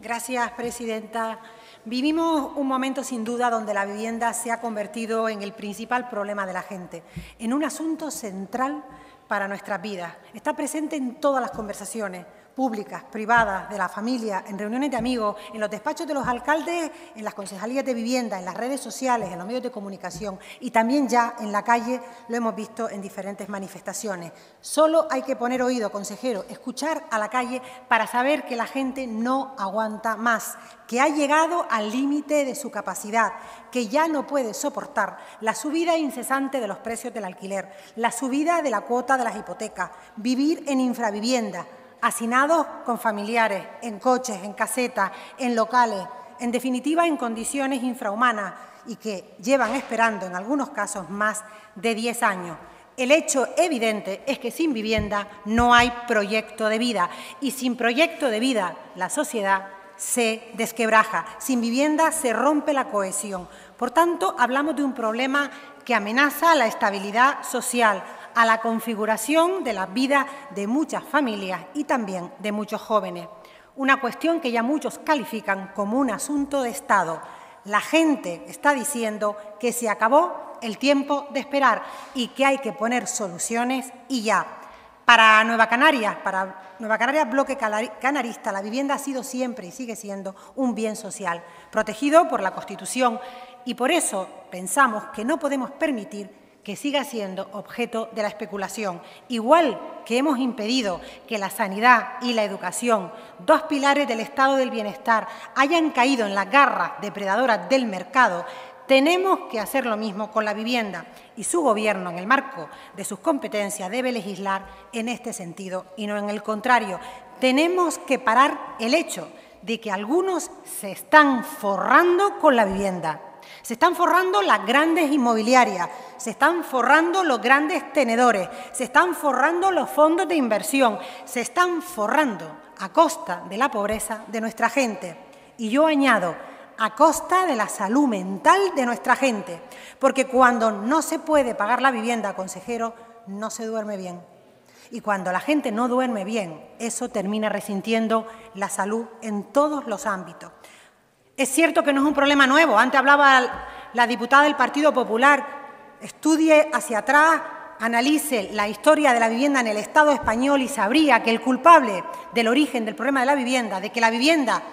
Gracias, presidenta. Vivimos un momento, sin duda, donde la vivienda se ha convertido en el principal problema de la gente, en un asunto central para nuestras vidas. Está presente en todas las conversaciones públicas, privadas, de la familia, en reuniones de amigos, en los despachos de los alcaldes, en las concejalías de vivienda, en las redes sociales, en los medios de comunicación y también ya en la calle lo hemos visto en diferentes manifestaciones. Solo hay que poner oído, consejero, escuchar a la calle para saber que la gente no aguanta más, que ha llegado al límite de su capacidad, que ya no puede soportar la subida incesante de los precios del alquiler, la subida de la cuota de las hipotecas, vivir en infravivienda, hacinados con familiares, en coches, en casetas, en locales, en definitiva en condiciones infrahumanas y que llevan esperando en algunos casos más de 10 años. El hecho evidente es que sin vivienda no hay proyecto de vida y sin proyecto de vida la sociedad se desquebraja. Sin vivienda se rompe la cohesión. Por tanto, hablamos de un problema que amenaza la estabilidad social, a la configuración de la vida de muchas familias y también de muchos jóvenes. Una cuestión que ya muchos califican como un asunto de Estado. La gente está diciendo que se acabó el tiempo de esperar y que hay que poner soluciones y ya. Para Nueva Canarias Bloque Canarista, la vivienda ha sido siempre y sigue siendo un bien social, protegido por la Constitución, y por eso pensamos que no podemos permitir que siga siendo objeto de la especulación, igual que hemos impedido que la sanidad y la educación, dos pilares del estado del bienestar, hayan caído en las garras depredadoras del mercado. Tenemos que hacer lo mismo con la vivienda y su Gobierno, en el marco de sus competencias, debe legislar en este sentido y no en el contrario. Tenemos que parar el hecho de que algunos se están forrando con la vivienda. Se están forrando las grandes inmobiliarias, se están forrando los grandes tenedores, se están forrando los fondos de inversión, se están forrando a costa de la pobreza de nuestra gente. Y yo añado, a costa de la salud mental de nuestra gente, porque cuando no se puede pagar la vivienda, consejero, no se duerme bien. Y cuando la gente no duerme bien, eso termina resintiendo la salud en todos los ámbitos. Es cierto que no es un problema nuevo. Antes hablaba la diputada del Partido Popular. Estudie hacia atrás, analice la historia de la vivienda en el Estado español y sabría que el culpable del origen del problema de la vivienda, de que la vivienda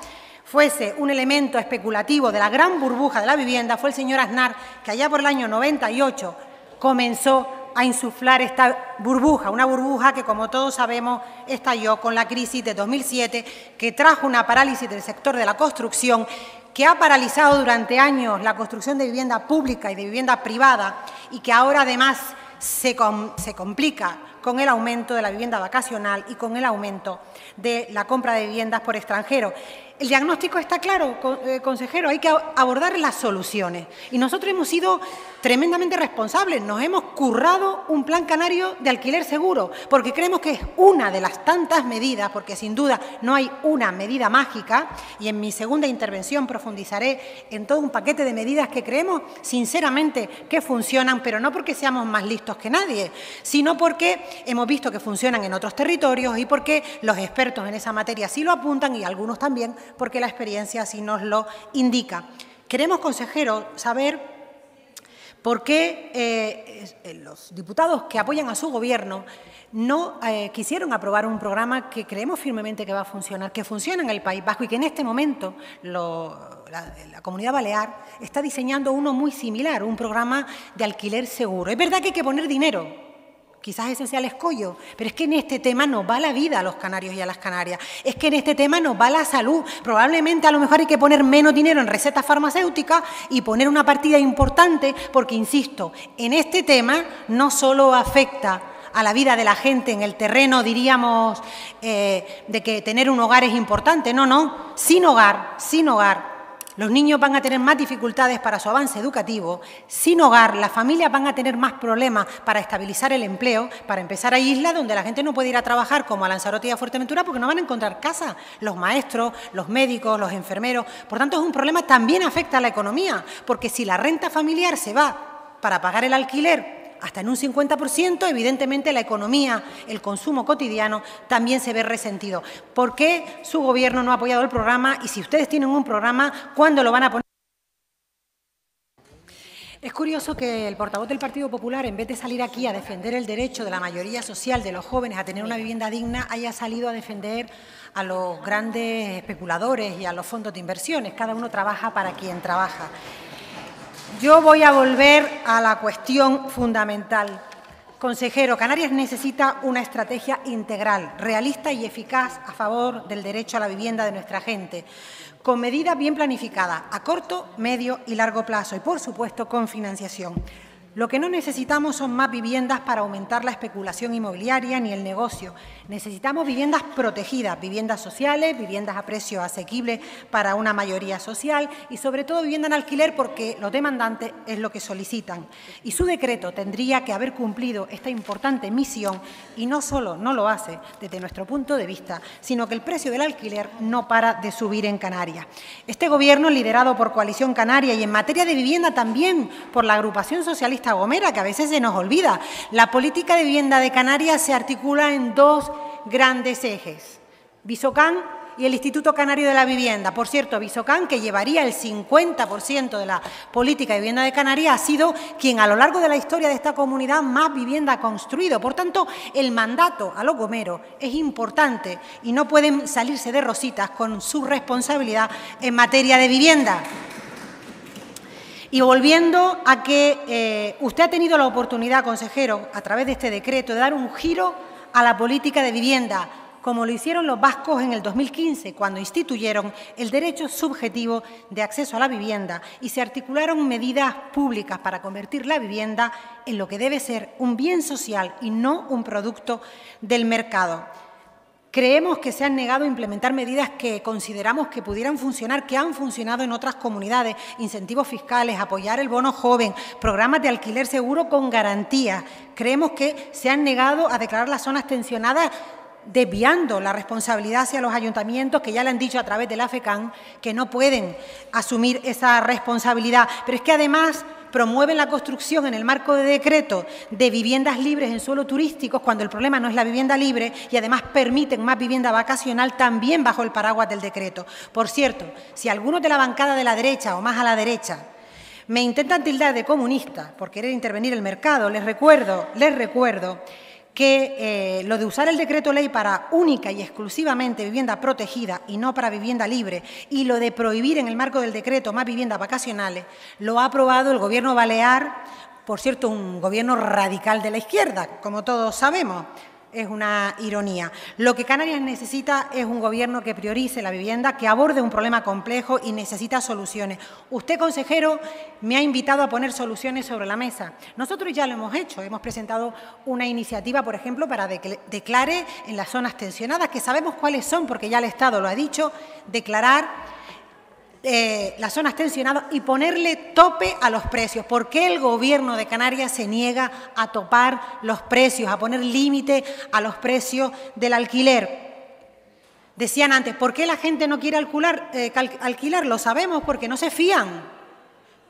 fuese un elemento especulativo de la gran burbuja de la vivienda, fue el señor Aznar, que allá por el año 98 comenzó a insuflar esta burbuja, una burbuja que, como todos sabemos, estalló con la crisis de 2007, que trajo una parálisis del sector de la construcción, que ha paralizado durante años la construcción de vivienda pública y de vivienda privada y que ahora, además, se complica con el aumento de la vivienda vacacional y con el aumento de la compra de viviendas por extranjeros. El diagnóstico está claro, consejero, hay que abordar las soluciones. Y nosotros hemos sido tremendamente responsables, nos hemos currado un plan canario de alquiler seguro, porque creemos que es una de las tantas medidas, porque sin duda no hay una medida mágica, y en mi segunda intervención profundizaré en todo un paquete de medidas que creemos sinceramente que funcionan, pero no porque seamos más listos que nadie, sino porque hemos visto que funcionan en otros territorios y porque los expertos en esa materia sí lo apuntan y algunos también, porque la experiencia así nos lo indica. Queremos, consejero, saber por qué los diputados que apoyan a su Gobierno no quisieron aprobar un programa que creemos firmemente que va a funcionar, que funciona en el País Vasco y que en este momento la Comunidad Balear está diseñando uno muy similar, un programa de alquiler seguro. Es verdad que hay que poner dinero. Quizás ese sea el escollo, pero es que en este tema nos va la vida a los canarios y a las canarias. Es que en este tema nos va la salud. Probablemente a lo mejor hay que poner menos dinero en recetas farmacéuticas y poner una partida importante porque, insisto, en este tema no solo afecta a la vida de la gente en el terreno, diríamos, de que tener un hogar es importante. No, no, sin hogar, los niños van a tener más dificultades para su avance educativo. Sin hogar, las familias van a tener más problemas para estabilizar el empleo. Para empezar, hay islas donde la gente no puede ir a trabajar, como a Lanzarote y a Fuerteventura, porque no van a encontrar casa. Los maestros, los médicos, los enfermeros. Por tanto, es un problema que también afecta a la economía, porque si la renta familiar se va para pagar el alquiler hasta en un 50%, evidentemente la economía, el consumo cotidiano también se ve resentido. ¿Por qué su Gobierno no ha apoyado el programa? Y si ustedes tienen un programa, ¿cuándo lo van a poner? Es curioso que el portavoz del Partido Popular, en vez de salir aquí a defender el derecho de la mayoría social de los jóvenes a tener una vivienda digna, haya salido a defender a los grandes especuladores y a los fondos de inversiones. Cada uno trabaja para quien trabaja. Yo voy a volver a la cuestión fundamental. Consejero, Canarias necesita una estrategia integral, realista y eficaz a favor del derecho a la vivienda de nuestra gente, con medidas bien planificadas a corto, medio y largo plazo y, por supuesto, con financiación. Lo que no necesitamos son más viviendas para aumentar la especulación inmobiliaria ni el negocio. Necesitamos viviendas protegidas, viviendas sociales, viviendas a precio asequible para una mayoría social y, sobre todo, vivienda en alquiler porque los demandantes es lo que solicitan. Y su decreto tendría que haber cumplido esta importante misión y no solo no lo hace desde nuestro punto de vista, sino que el precio del alquiler no para de subir en Canarias. Este Gobierno, liderado por Coalición Canaria y en materia de vivienda también por la agrupación socialista Gomera, que a veces se nos olvida. La política de vivienda de Canarias se articula en dos grandes ejes, Visocán y el Instituto Canario de la Vivienda. Por cierto, Visocán, que llevaría el 50% de la política de vivienda de Canarias, ha sido quien a lo largo de la historia de esta comunidad más vivienda ha construido. Por tanto, el mandato a los gomeros es importante y no pueden salirse de rositas con su responsabilidad en materia de vivienda. Y volviendo a que usted ha tenido la oportunidad, consejero, a través de este decreto, de dar un giro a la política de vivienda, como lo hicieron los vascos en el 2015, cuando instituyeron el derecho subjetivo de acceso a la vivienda y se articularon medidas públicas para convertir la vivienda en lo que debe ser un bien social y no un producto del mercado. Creemos que se han negado a implementar medidas que consideramos que pudieran funcionar, que han funcionado en otras comunidades, incentivos fiscales, apoyar el bono joven, programas de alquiler seguro con garantías. Creemos que se han negado a declarar las zonas tensionadas, desviando la responsabilidad hacia los ayuntamientos, que ya le han dicho a través de la FECAN que no pueden asumir esa responsabilidad. Pero es que además promueven la construcción en el marco de decreto de viviendas libres en suelo turísticos, cuando el problema no es la vivienda libre, y además permiten más vivienda vacacional también bajo el paraguas del decreto. Por cierto, si algunos de la bancada de la derecha o más a la derecha me intentan tildar de comunista por querer intervenir el mercado, les recuerdo que lo de usar el decreto ley para única y exclusivamente vivienda protegida y no para vivienda libre, y lo de prohibir en el marco del decreto más viviendas vacacionales, lo ha aprobado el Gobierno balear, por cierto, un gobierno radical de la izquierda, como todos sabemos. Es una ironía. Lo que Canarias necesita es un Gobierno que priorice la vivienda, que aborde un problema complejo y necesita soluciones. Usted, consejero, me ha invitado a poner soluciones sobre la mesa. Nosotros ya lo hemos hecho. Hemos presentado una iniciativa, por ejemplo, para que declare en las zonas tensionadas, que sabemos cuáles son, porque ya el Estado lo ha dicho, declarar las zonas tensionadas y ponerle tope a los precios. ¿Por qué el Gobierno de Canarias se niega a topar los precios, a poner límite a los precios del alquiler? Decían antes, ¿por qué la gente no quiere alquilar? Lo sabemos, porque no se fían.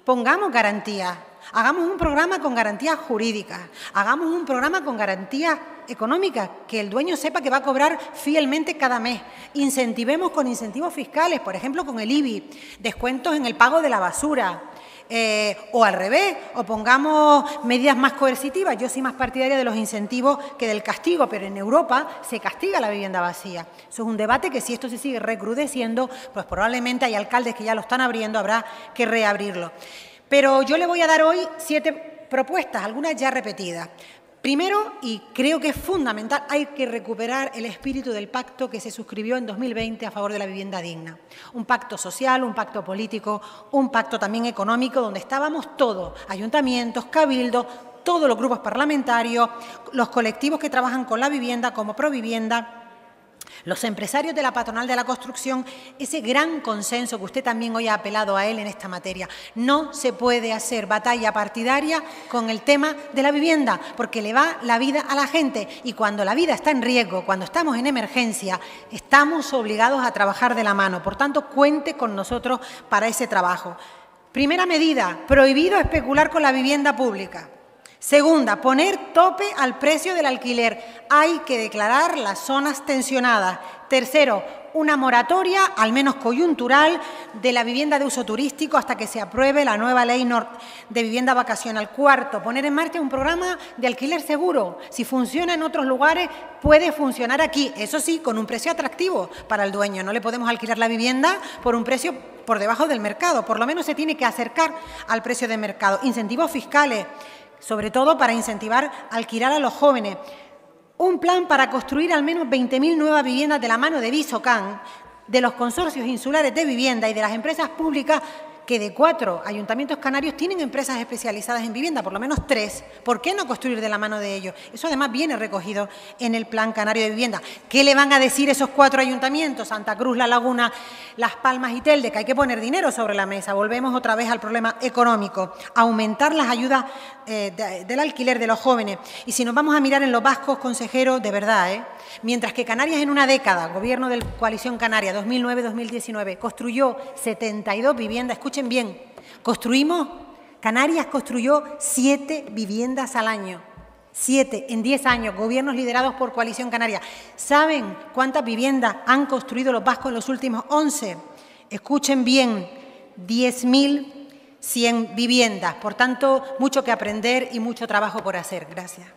Pongamos garantías. Hagamos un programa con garantías jurídicas, hagamos un programa con garantías económicas, que el dueño sepa que va a cobrar fielmente cada mes. Incentivemos con incentivos fiscales, por ejemplo, con el IBI, descuentos en el pago de la basura, o al revés, o pongamos medidas más coercitivas. Yo soy más partidaria de los incentivos que del castigo, pero en Europa se castiga la vivienda vacía. Eso es un debate que, si esto se sigue recrudeciendo, pues probablemente hay alcaldes que ya lo están abriendo, habrá que reabrirlo. Pero yo le voy a dar hoy 7 propuestas, algunas ya repetidas. Primero, y creo que es fundamental, hay que recuperar el espíritu del pacto que se suscribió en 2020 a favor de la vivienda digna. Un pacto social, un pacto político, un pacto también económico, donde estábamos todos, ayuntamientos, cabildos, todos los grupos parlamentarios, los colectivos que trabajan con la vivienda como Provivienda, los empresarios de la patronal de la construcción, ese gran consenso que usted también hoy ha apelado a él en esta materia. No se puede hacer batalla partidaria con el tema de la vivienda, porque le va la vida a la gente, y cuando la vida está en riesgo, cuando estamos en emergencia, estamos obligados a trabajar de la mano. Por tanto, cuente con nosotros para ese trabajo. Primera medida, prohibido especular con la vivienda pública. Segunda, poner tope al precio del alquiler. Hay que declarar las zonas tensionadas. Tercero, una moratoria, al menos coyuntural, de la vivienda de uso turístico hasta que se apruebe la nueva ley de vivienda vacacional. Cuarto, poner en marcha un programa de alquiler seguro. Si funciona en otros lugares, puede funcionar aquí. Eso sí, con un precio atractivo para el dueño. No le podemos alquilar la vivienda por un precio por debajo del mercado. Por lo menos se tiene que acercar al precio de mercado. Incentivos fiscales, sobre todo para incentivar a alquilar a los jóvenes. Un plan para construir al menos 20.000 nuevas viviendas de la mano de Visocan, de los consorcios insulares de vivienda y de las empresas públicas, que de 4 ayuntamientos canarios tienen empresas especializadas en vivienda, por lo menos 3. ¿Por qué no construir de la mano de ellos? Eso además viene recogido en el Plan Canario de Vivienda. ¿Qué le van a decir esos 4 ayuntamientos, Santa Cruz, La Laguna, Las Palmas y Telde? Que hay que poner dinero sobre la mesa. Volvemos otra vez al problema económico. Aumentar las ayudas del alquiler de los jóvenes. Y si nos vamos a mirar en los vascos, consejeros, de verdad, mientras que Canarias en una década, gobierno de Coalición Canaria, 2009-2019, construyó 72 viviendas, escuchen bien, Canarias construyó 7 viviendas al año. 7 en 10 años, gobiernos liderados por Coalición Canaria. ¿Saben cuántas viviendas han construido los vascos en los últimos 11? Escuchen bien, 10.100 viviendas. Por tanto, mucho que aprender y mucho trabajo por hacer. Gracias.